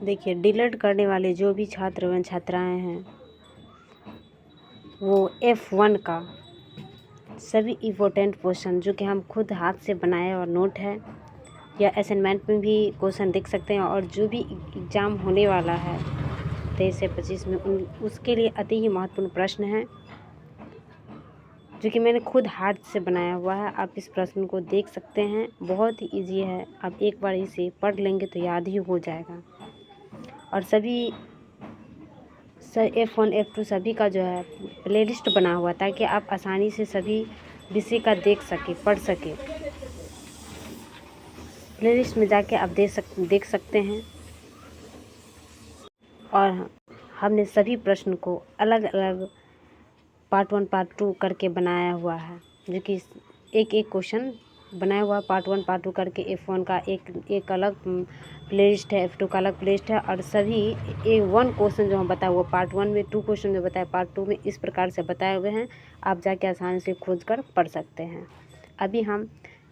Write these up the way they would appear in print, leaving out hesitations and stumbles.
देखिए, डिलीट करने वाले जो भी छात्र एवं छात्राएं हैं वो F1 का सभी इम्पोर्टेंट क्वेश्चन जो कि हम खुद हाथ से बनाए और नोट है या असाइनमेंट में भी क्वेश्चन देख सकते हैं, और जो भी एग्ज़ाम होने वाला है 23 से 25 में उसके लिए अति ही महत्वपूर्ण प्रश्न है जो कि मैंने खुद हाथ से बनाया हुआ है। आप इस प्रश्न को देख सकते हैं, बहुत ही इजी है। आप एक बार इसे पढ़ लेंगे तो याद ही हो जाएगा। और सभी F1 F2 सभी का जो है प्लेलिस्ट बना हुआ ताकि आप आसानी से सभी विषय का देख सके, पढ़ सके। प्लेलिस्ट में जाके आप देख सकते हैं। और हमने सभी प्रश्न को अलग अलग पार्ट 1 पार्ट 2 करके बनाया हुआ है, जो कि एक एक क्वेश्चन बनाया हुआ पार्ट 1 पार्ट 2 करके। F1 का एक अलग प्लेलिस्ट है, F2 का अलग प्लेलिस्ट है, और सभी एक 1 क्वेश्चन जो हम बताया हुआ पार्ट 1 में, 2 क्वेश्चन जो बताया पार्ट 2 में, इस प्रकार से बताए हुए हैं। आप जाके आसानी से खोज कर पढ़ सकते हैं। अभी हम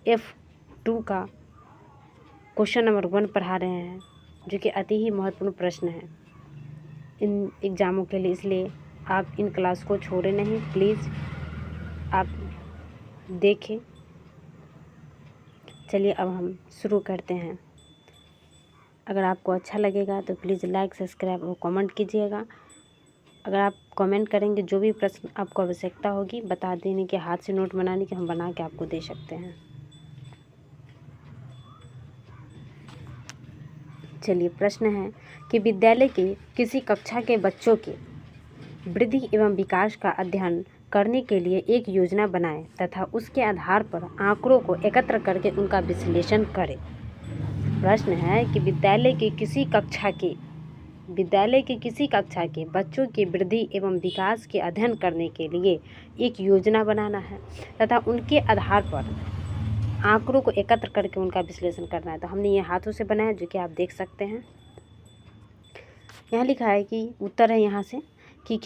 F2 का क्वेश्चन नंबर 1 पढ़ा रहे हैं, जो कि अति ही महत्वपूर्ण प्रश्न है इन एग्ज़ामों के लिए। इसलिए आप इन क्लास को छोड़े नहीं, प्लीज़ आप देखें। चलिए अब हम शुरू करते हैं। अगर आपको अच्छा लगेगा तो प्लीज़ लाइक, सब्सक्राइब और कमेंट कीजिएगा। अगर आप कमेंट करेंगे जो भी प्रश्न आपको आवश्यकता होगी बता देने के, हाथ से नोट बनाने के, हम बना के आपको दे सकते हैं। चलिए, प्रश्न है कि विद्यालय के किसी कक्षा के बच्चों के वृद्धि एवं विकास का अध्ययन करने के लिए एक योजना बनाएं तथा उसके आधार पर आंकड़ों को एकत्र करके उनका विश्लेषण करें। प्रश्न है कि विद्यालय के किसी कक्षा के बच्चों के वृद्धि एवं विकास के अध्ययन करने के लिए एक योजना बनाना है तथा उनके आधार पर आंकड़ों को एकत्र करके उनका विश्लेषण करना है। तो हमने ये हाथों से बनाया, जो कि आप देख सकते हैं। यहाँ लिखा है कि उत्तर है यहाँ से कि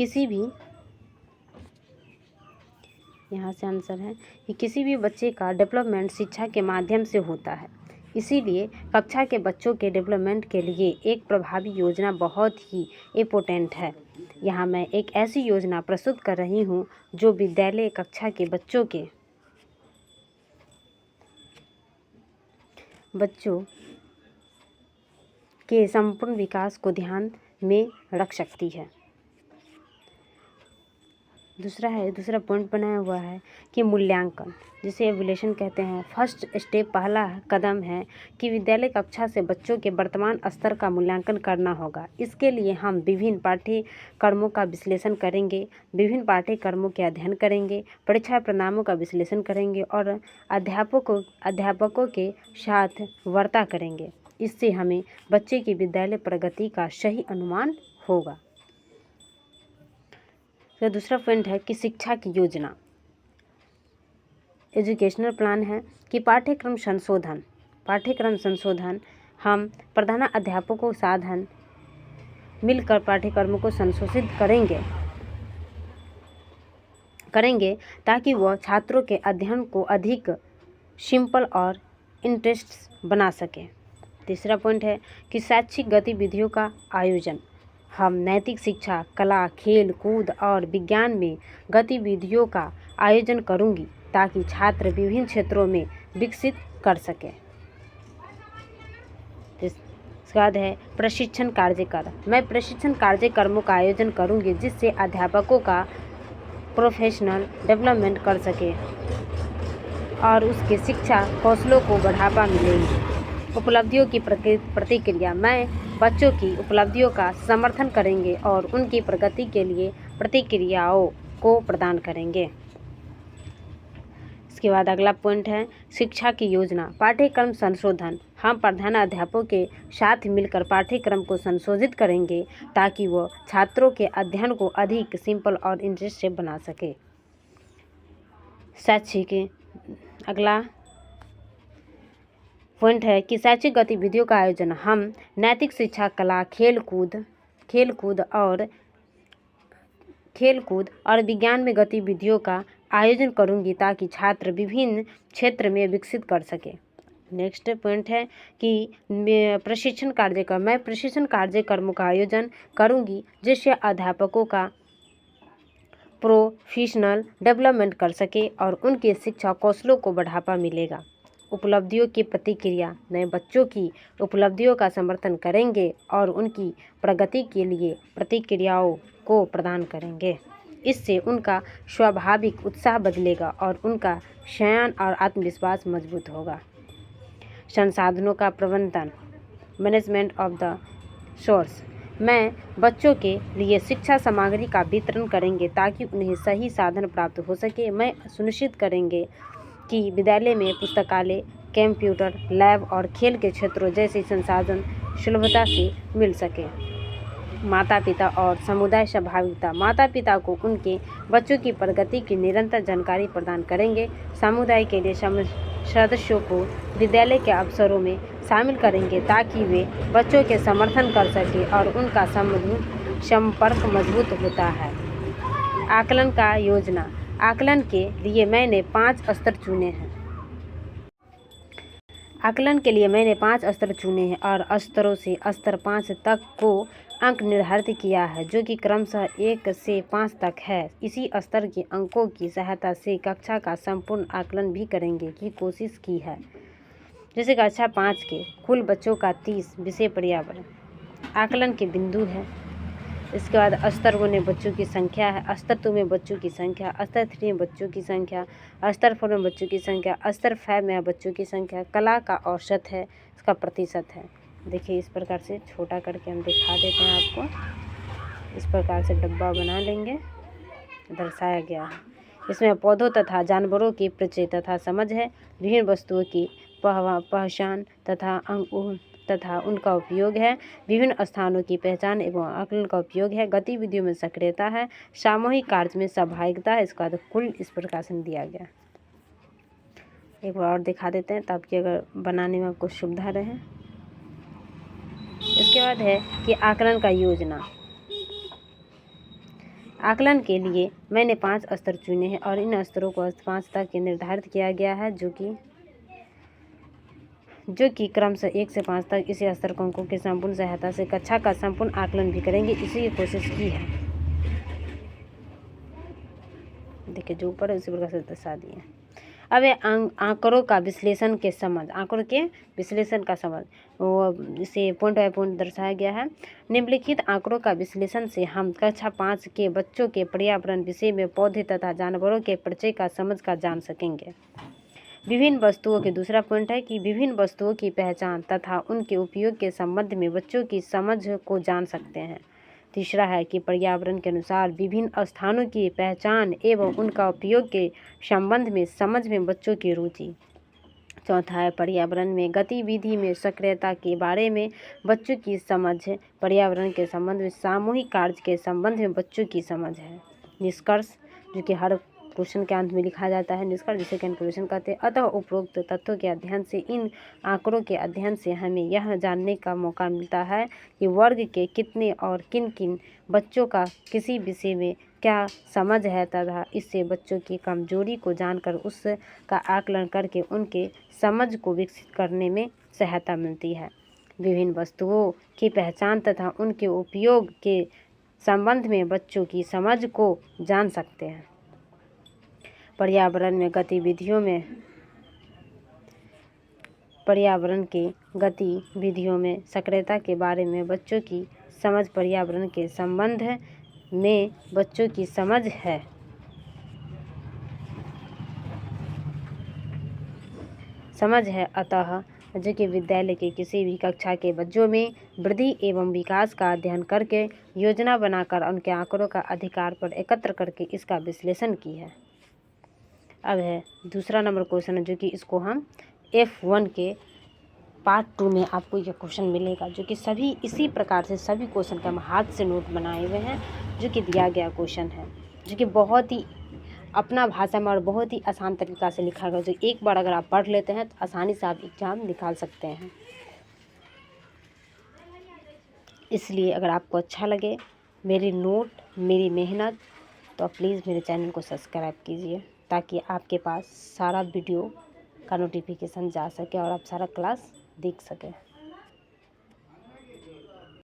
यहाँ से आंसर है कि किसी भी बच्चे का डेवलपमेंट शिक्षा के माध्यम से होता है, इसीलिए कक्षा के बच्चों के डेवलपमेंट के लिए एक प्रभावी योजना बहुत ही इम्पोर्टेंट है। यहाँ मैं एक ऐसी योजना प्रस्तुत कर रही हूँ जो विद्यालय कक्षा के बच्चों के संपूर्ण विकास को ध्यान में रख सकती है। दूसरा पॉइंट बनाया हुआ है कि मूल्यांकन, जिसे एवल्यूएशन कहते हैं। फर्स्ट स्टेप, पहला कदम है कि विद्यालय कक्षा से बच्चों के वर्तमान स्तर का मूल्यांकन करना होगा। इसके लिए हम विभिन्न पाठ्यक्रमों का विश्लेषण करेंगे, विभिन्न पाठ्यक्रमों के अध्ययन करेंगे, परीक्षा परिणामों का विश्लेषण करेंगे और अध्यापकों के साथ वार्ता करेंगे। इससे हमें बच्चे की विद्यालय प्रगति का सही अनुमान होगा। तो दूसरा पॉइंट है कि शिक्षा की योजना, एजुकेशनल प्लान है कि पाठ्यक्रम संशोधन हम प्रधान अध्यापकों साधन मिलकर पाठ्यक्रमों को संशोधित करेंगे ताकि वह छात्रों के अध्ययन को अधिक सिंपल और इंटरेस्ट बना सके। तीसरा पॉइंट है कि शैक्षिक गतिविधियों का आयोजन, हम नैतिक शिक्षा, कला, खेल कूद और विज्ञान में गतिविधियों का आयोजन करूंगी ताकि छात्र विभिन्न क्षेत्रों में विकसित कर सके। इसके बाद है प्रशिक्षण कार्यक्रम, मैं प्रशिक्षण कार्यक्रमों का आयोजन करूंगी जिससे अध्यापकों का प्रोफेशनल डेवलपमेंट कर सके और उसके शिक्षा कौशलों को बढ़ावा मिलेगी। उपलब्धियों की प्रतिक्रिया, मैं बच्चों की उपलब्धियों का समर्थन करेंगे और उनकी प्रगति के लिए प्रतिक्रियाओं को प्रदान करेंगे। इसके बाद अगला पॉइंट है शिक्षा की योजना, पाठ्यक्रम संशोधन, हम प्रधान अध्यापकों के साथ मिलकर पाठ्यक्रम को संशोधित करेंगे ताकि वह छात्रों के अध्ययन को अधिक सिंपल और इंटरेस्टिंग बना सके। अगला पॉइंट है कि शैक्षिक गतिविधियों का आयोजन, हम नैतिक शिक्षा, कला, खेलकूद और विज्ञान में गतिविधियों का आयोजन करूंगी ताकि छात्र विभिन्न क्षेत्र में विकसित कर सके। नेक्स्ट पॉइंट है कि मैं प्रशिक्षण कार्यक्रमों का आयोजन करूंगी जिससे अध्यापकों का प्रोफेशनल डेवलपमेंट कर सके और उनके शिक्षा कौशलों को बढ़ावा मिलेगा। उपलब्धियों की प्रतिक्रिया, नए बच्चों की उपलब्धियों का समर्थन करेंगे और उनकी प्रगति के लिए प्रतिक्रियाओं को प्रदान करेंगे। इससे उनका स्वाभाविक उत्साह बदलेगा और उनका चयन और आत्मविश्वास मजबूत होगा। संसाधनों का प्रबंधन, मैनेजमेंट ऑफ द सोर्स, मैं बच्चों के लिए शिक्षा सामग्री का वितरण करेंगे ताकि उन्हें सही साधन प्राप्त हो सके। मैं सुनिश्चित करेंगे कि विद्यालय में पुस्तकालय, कंप्यूटर लैब और खेल के क्षेत्रों जैसे संसाधन सुलभता से मिल सके। माता पिता और समुदाय सहभागिता, माता पिता को उनके बच्चों की प्रगति की निरंतर जानकारी प्रदान करेंगे। समुदाय के लिए सदस्यों को विद्यालय के अवसरों में शामिल करेंगे ताकि वे बच्चों के समर्थन कर सके और उनका संपर्क मजबूत होता है। आकलन का योजना, आकलन के लिए मैंने 5 स्तर चुने हैं। आकलन के लिए मैंने 5 स्तर चुने हैं और स्तरों से स्तर 5 तक को अंक निर्धारित किया है जो कि क्रमशः 1 से 5 तक है। इसी स्तर के अंकों की सहायता से कक्षा का संपूर्ण आकलन भी करेंगे की कोशिश की है। जैसे कक्षा 5 के कुल बच्चों का 30 विषय पर्यावरण आकलन के बिंदु है। इसके बाद स्तर 1 में बच्चों की संख्या है, स्तर 2 में बच्चों की संख्या, स्तर 3 में बच्चों की संख्या, स्तर 4 में बच्चों की संख्या, स्तर 5 में बच्चों की संख्या। कला का औसत है, इसका प्रतिशत है। देखिए इस प्रकार से छोटा करके हम दिखा देते हैं आपको। इस प्रकार से डब्बा बना लेंगे, दर्शाया गया है। इसमें पौधों तथा जानवरों की परिचय तथा समझ है, विभिन्न वस्तुओं की पहचान तथा उनका उपयोग है, विभिन्न स्थानों की पहचान एवं आकलन का उपयोग है, गतिविधियों में सक्रियता है, सामूहिक कार्य में सहभागिता है। इसका कुल इस प्रकार से दिया गया। एक बार और दिखा देते हैं ताकि अगर बनाने में आपको सुविधा रहे। इसके बाद है कि आकलन का योजना। आकलन के लिए मैंने 5 स्तर चुने हैं और इन स्तरों को 5 तक निर्धारित किया गया है जो कि क्रमशः 1 से 5 तक इसी स्तर को अंकों की संपूर्ण सहायता से कक्षा का संपूर्ण आकलन भी करेंगे। इसी की कोशिश की है। देखिए जो ऊपर है उसी प्रकार से दर्शा दिए। अब आंकड़ों का विश्लेषण के समझ, आंकड़ों के विश्लेषण का समझ वो इसे पॉइंट बाय पॉइंट दर्शाया गया है। निम्नलिखित आंकड़ों का विश्लेषण से हम कक्षा 5 के बच्चों के पर्यावरण विषय में पौधे तथा जानवरों के परिचय का समझ का जान सकेंगे। विभिन्न वस्तुओं के दूसरा पॉइंट है कि विभिन्न वस्तुओं की पहचान तथा उनके उपयोग के संबंध में बच्चों की समझ को जान सकते हैं। तीसरा है कि पर्यावरण के अनुसार विभिन्न स्थानों की पहचान एवं उनका उपयोग के संबंध में समझ में बच्चों की रुचि। चौथा है पर्यावरण में गतिविधि में सक्रियता के बारे में बच्चों की समझ, पर्यावरण के संबंध में सामूहिक कार्य के संबंध में बच्चों की समझ है। निष्कर्ष, जो कि हर क्वेश्चन के अंत में लिखा जाता है, निष्कर्ष जिसे कंक्लूजन कहते हैं। अतः उपरोक्त तथ्यों के अध्ययन से, इन आंकड़ों के अध्ययन से हमें यह जानने का मौका मिलता है कि वर्ग के कितने और किन किन बच्चों का किसी विषय में क्या समझ है तथा इससे बच्चों की कमजोरी को जानकर उसका आकलन करके उनके समझ को विकसित करने में सहायता मिलती है। विभिन्न वस्तुओं की पहचान तथा उनके उपयोग के संबंध में बच्चों की समझ को जान सकते हैं। पर्यावरण के गतिविधियों में सक्रियता के बारे में बच्चों की समझ, पर्यावरण के संबंध में बच्चों की समझ है अतः जो कि विद्यालय के किसी भी कक्षा के बच्चों में वृद्धि एवं विकास का अध्ययन करके योजना बनाकर उनके आंकड़ों का अधिकार पर एकत्र करके इसका विश्लेषण की है। अब है दूसरा नंबर क्वेश्चन है जो कि इसको हम F1 के पार्ट 2 में आपको यह क्वेश्चन मिलेगा जो कि सभी इसी प्रकार से सभी क्वेश्चन का हम हाथ से नोट बनाए हुए हैं जो कि दिया गया क्वेश्चन है जो कि बहुत ही अपना भाषा में और बहुत ही आसान तरीका से लिखा गया जो एक बार अगर आप पढ़ लेते हैं तो आसानी से आप एग्जाम निकाल सकते हैं। इसलिए अगर आपको अच्छा लगे मेरी नोट, मेरी मेहनत, तो प्लीज़ मेरे चैनल को सब्सक्राइब कीजिए ताकि आपके पास सारा वीडियो का नोटिफिकेशन जा सके और आप सारा क्लास देख सकें।